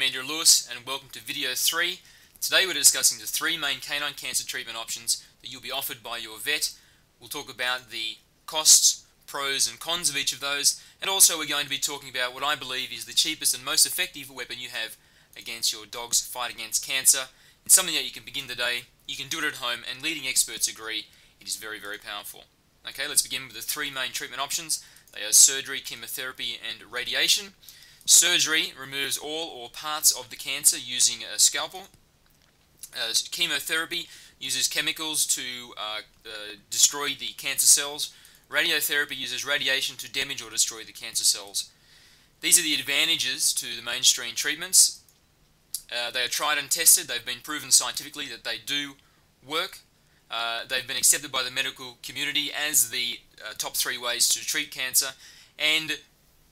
I'm Andrew Lewis and welcome to video 3. Today we're discussing the 3 main canine cancer treatment options that you'll be offered by your vet. We'll talk about the costs, pros and cons of each of those, and also we're going to be talking about what I believe is the cheapest and most effective weapon you have against your dog's fight against cancer. It's something that you can begin today, you can do it at home, and leading experts agree it is very, very powerful. Okay, let's begin with the 3 main treatment options. They are surgery, chemotherapy and radiation. Surgery removes all or parts of the cancer using a scalpel. Chemotherapy uses chemicals to destroy the cancer cells. Radiotherapy uses radiation to damage or destroy the cancer cells. These are the advantages to the mainstream treatments. They are tried and tested. They've been proven scientifically that they do work. They've been accepted by the medical community as the top 3 ways to treat cancer, and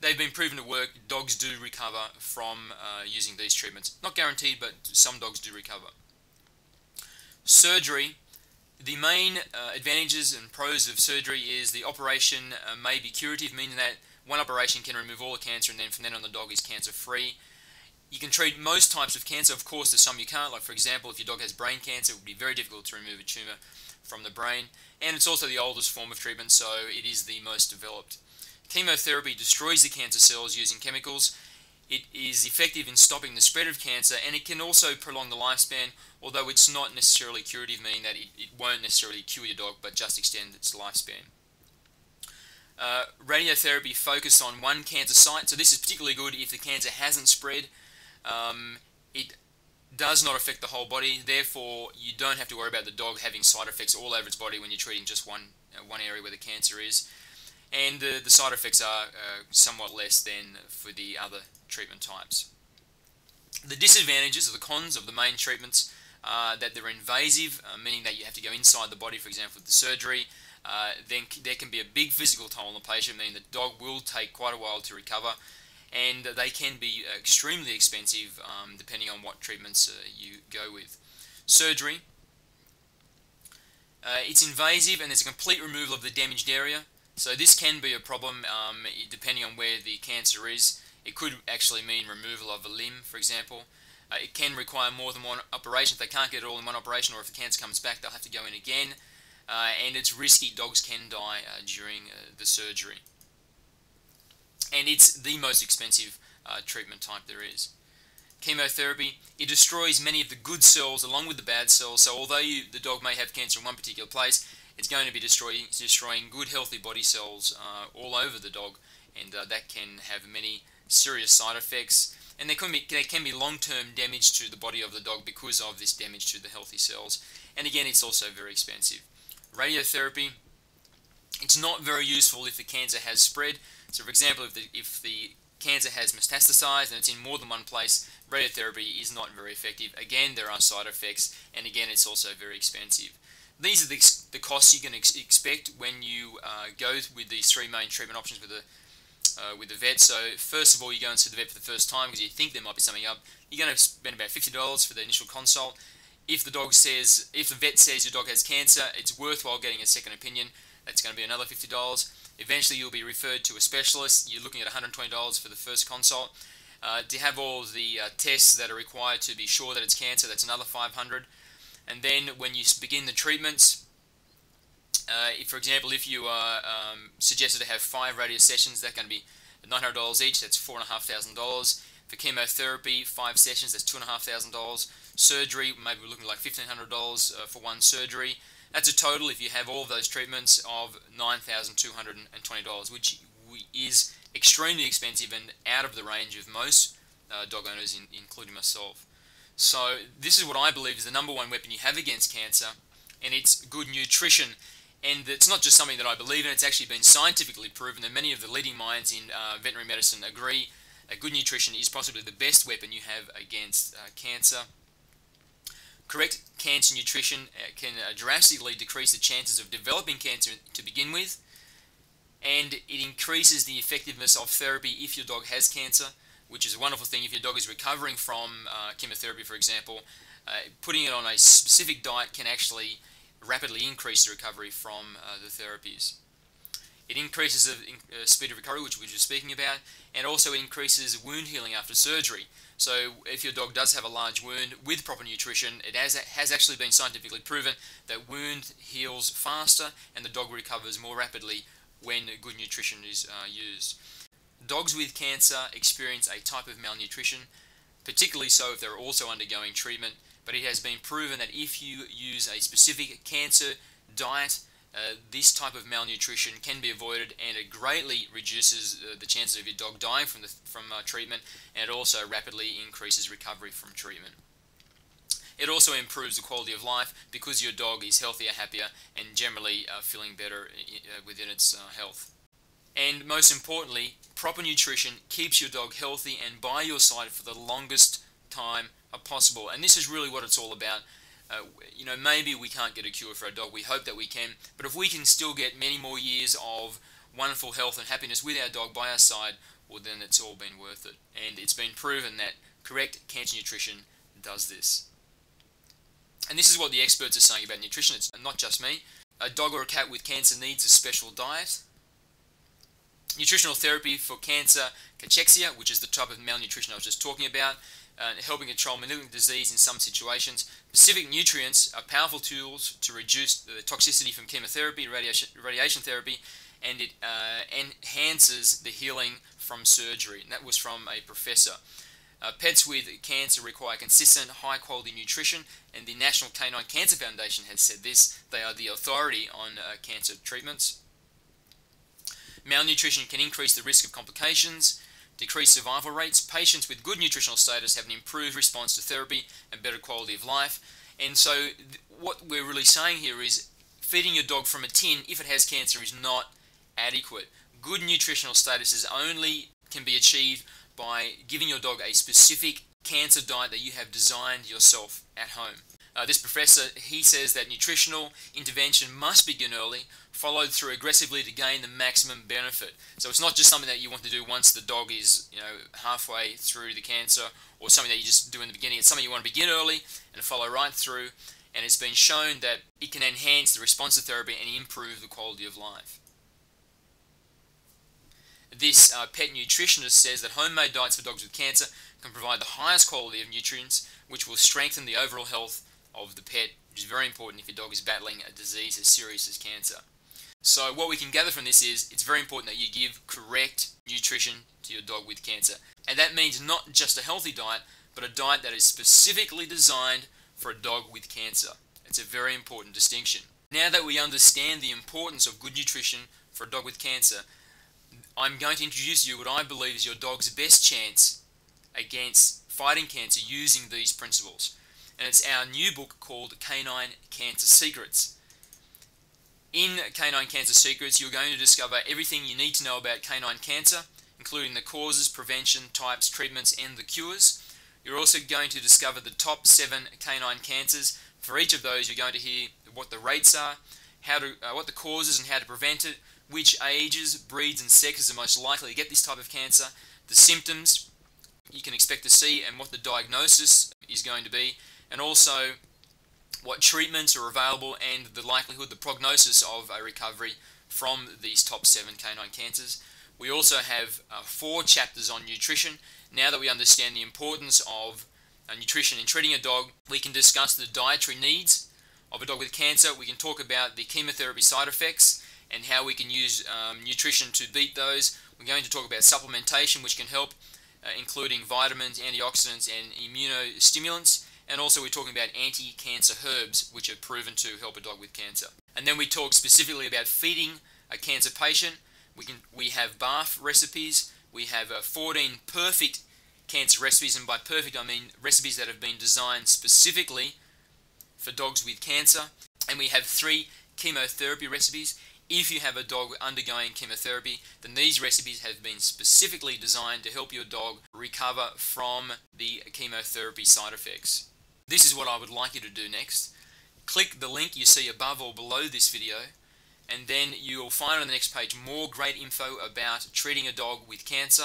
they've been proven to work. Dogs do recover from using these treatments. Not guaranteed, but some dogs do recover. Surgery. The main advantages and pros of surgery is the operation may be curative, meaning that one operation can remove all the cancer and then from then on the dog is cancer-free. You can treat most types of cancer. Of course, there's some you can't. Like, for example, if your dog has brain cancer, it would be very difficult to remove a tumour from the brain. And it's also the oldest form of treatment, so it is the most developed. Chemotherapy destroys the cancer cells using chemicals. It is effective in stopping the spread of cancer, and it can also prolong the lifespan, although it's not necessarily curative, meaning that it won't necessarily cure your dog, but just extend its lifespan. Radiotherapy focuses on one cancer site, so this is particularly good if the cancer hasn't spread. It does not affect the whole body, therefore you don't have to worry about the dog having side effects all over its body when you're treating just one area where the cancer is. And the side effects are somewhat less than for the other treatment types. The disadvantages or the cons of the main treatments are that they're invasive, meaning that you have to go inside the body, for example with the surgery. Then there can be a big physical toll on the patient, meaning the dog will take quite a while to recover, and they can be extremely expensive depending on what treatments you go with. Surgery. It's invasive and there's a complete removal of the damaged area. So this can be a problem depending on where the cancer is. It could actually mean removal of a limb, for example. It can require more than one operation. If they can't get it all in one operation, or if the cancer comes back, they'll have to go in again. And it's risky. Dogs can die during the surgery. And it's the most expensive treatment type there is. Chemotherapy, it destroys many of the good cells along with the bad cells. So although the dog may have cancer in one particular place, it's going to be destroying good healthy body cells all over the dog, and that can have many serious side effects, and there can be long-term damage to the body of the dog because of this damage to the healthy cells, and again it's also very expensive. Radiotherapy, it's not very useful if the cancer has spread. So for example, if the cancer has metastasized and it's in more than one place, radiotherapy is not very effective. Again, there are side effects, and again it's also very expensive. These are the costs you can expect when you go with these 3 main treatment options with the vet. So first of all, you go and see the vet for the first time because you think there might be something up. You're going to spend about $50 for the initial consult. If the vet says your dog has cancer, it's worthwhile getting a second opinion. That's going to be another $50. Eventually, you'll be referred to a specialist. You're looking at $120 for the first consult. To have all the tests that are required to be sure that it's cancer, that's another $500. And then when you begin the treatments, for example, if you are suggested to have 5 radio sessions, that's going to be $900 each. That's $4,500. For chemotherapy, 5 sessions, that's $2,500. Surgery, maybe we're looking at like $1,500 for one surgery. That's a total, if you have all of those treatments, of $9,220, which is extremely expensive and out of the range of most dog owners, including myself. So this is what I believe is the number 1 weapon you have against cancer, and it's good nutrition. And it's not just something that I believe in, it's actually been scientifically proven that many of the leading minds in veterinary medicine agree that good nutrition is possibly the best weapon you have against cancer. Correct cancer nutrition can drastically decrease the chances of developing cancer to begin with, and it increases the effectiveness of therapy if your dog has cancer, which is a wonderful thing if your dog is recovering from chemotherapy, for example. Putting it on a specific diet can actually rapidly increase the recovery from the therapies. It increases the speed of recovery, which we were just speaking about, and also increases wound healing after surgery. So if your dog does have a large wound with proper nutrition, it has actually been scientifically proven that wound heals faster and the dog recovers more rapidly when good nutrition is used. Dogs with cancer experience a type of malnutrition, particularly so if they're also undergoing treatment, but it has been proven that if you use a specific cancer diet, this type of malnutrition can be avoided, and it greatly reduces the chances of your dog dying from treatment, and it also rapidly increases recovery from treatment. It also improves the quality of life because your dog is healthier, happier, and generally feeling better within its health. And most importantly, proper nutrition keeps your dog healthy and by your side for the longest time possible. And this is really what it's all about. Maybe we can't get a cure for our dog. We hope that we can. But if we can still get many more years of wonderful health and happiness with our dog by our side, well, then it's all been worth it. And it's been proven that correct cancer nutrition does this. And this is what the experts are saying about nutrition. It's not just me. A dog or a cat with cancer needs a special diet. Nutritional therapy for cancer cachexia, which is the type of malnutrition I was just talking about, helping control malignant disease in some situations. Specific nutrients are powerful tools to reduce the toxicity from chemotherapy, radiation therapy, and it enhances the healing from surgery. And that was from a professor. Pets with cancer require consistent, high-quality nutrition, and the National Canine Cancer Foundation has said this. They are the authority on cancer treatments. Malnutrition can increase the risk of complications, decrease survival rates. Patients with good nutritional status have an improved response to therapy and better quality of life. And so what we're really saying here is feeding your dog from a tin, if it has cancer, is not adequate. Good nutritional status only can be achieved by giving your dog a specific cancer diet that you have designed yourself at home. This professor, he says that nutritional intervention must begin early, followed through aggressively to gain the maximum benefit. So it's not just something that you want to do once the dog is, halfway through the cancer, or something that you just do in the beginning. It's something you want to begin early and follow right through, and it's been shown that it can enhance the response to therapy and improve the quality of life. This pet nutritionist says that homemade diets for dogs with cancer can provide the highest quality of nutrients, which will strengthen the overall health of the pet, which is very important if your dog is battling a disease as serious as cancer. So what we can gather from this is it's very important that you give correct nutrition to your dog with cancer. And that means not just a healthy diet, but a diet that is specifically designed for a dog with cancer. It's a very important distinction. Now that we understand the importance of good nutrition for a dog with cancer, I'm going to introduce you what I believe is your dog's best chance against fighting cancer using these principles. And it's our new book called Canine Cancer Secrets. In Canine Cancer Secrets, you're going to discover everything you need to know about canine cancer, including the causes, prevention, types, treatments, and the cures. You're also going to discover the top 7 canine cancers. For each of those, you're going to hear what the rates are, what the causes and how to prevent it, which ages, breeds, and sexes are most likely to get this type of cancer, the symptoms you can expect to see, and what the diagnosis is going to be, and also what treatments are available and the likelihood, the prognosis of a recovery from these top 7 canine cancers. We also have 4 chapters on nutrition. Now that we understand the importance of nutrition in treating a dog, we can discuss the dietary needs of a dog with cancer. We can talk about the chemotherapy side effects and how we can use nutrition to beat those. We're going to talk about supplementation, which can help, including vitamins, antioxidants, and immunostimulants. And also we're talking about anti-cancer herbs, which are proven to help a dog with cancer. And then we talk specifically about feeding a cancer patient. We have bath recipes. We have 14 perfect cancer recipes, and by perfect I mean recipes that have been designed specifically for dogs with cancer. And we have 3 chemotherapy recipes. If you have a dog undergoing chemotherapy, then these recipes have been specifically designed to help your dog recover from the chemotherapy side effects. This is what I would like you to do next. Click the link you see above or below this video, and then you'll find on the next page more great info about treating a dog with cancer,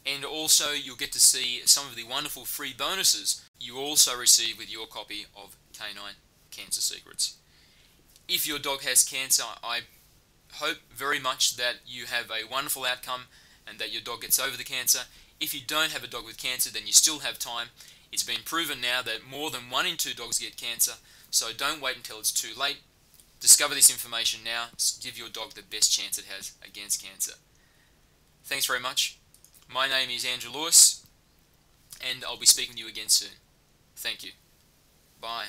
and also you'll get to see some of the wonderful free bonuses you also receive with your copy of Canine Cancer Secrets. If your dog has cancer, I hope very much that you have a wonderful outcome and that your dog gets over the cancer. If you don't have a dog with cancer, then you still have time. It's been proven now that more than 1 in 2 dogs get cancer, so don't wait until it's too late. Discover this information now. Give your dog the best chance it has against cancer. Thanks very much. My name is Andrew Lewis, and I'll be speaking to you again soon. Thank you. Bye.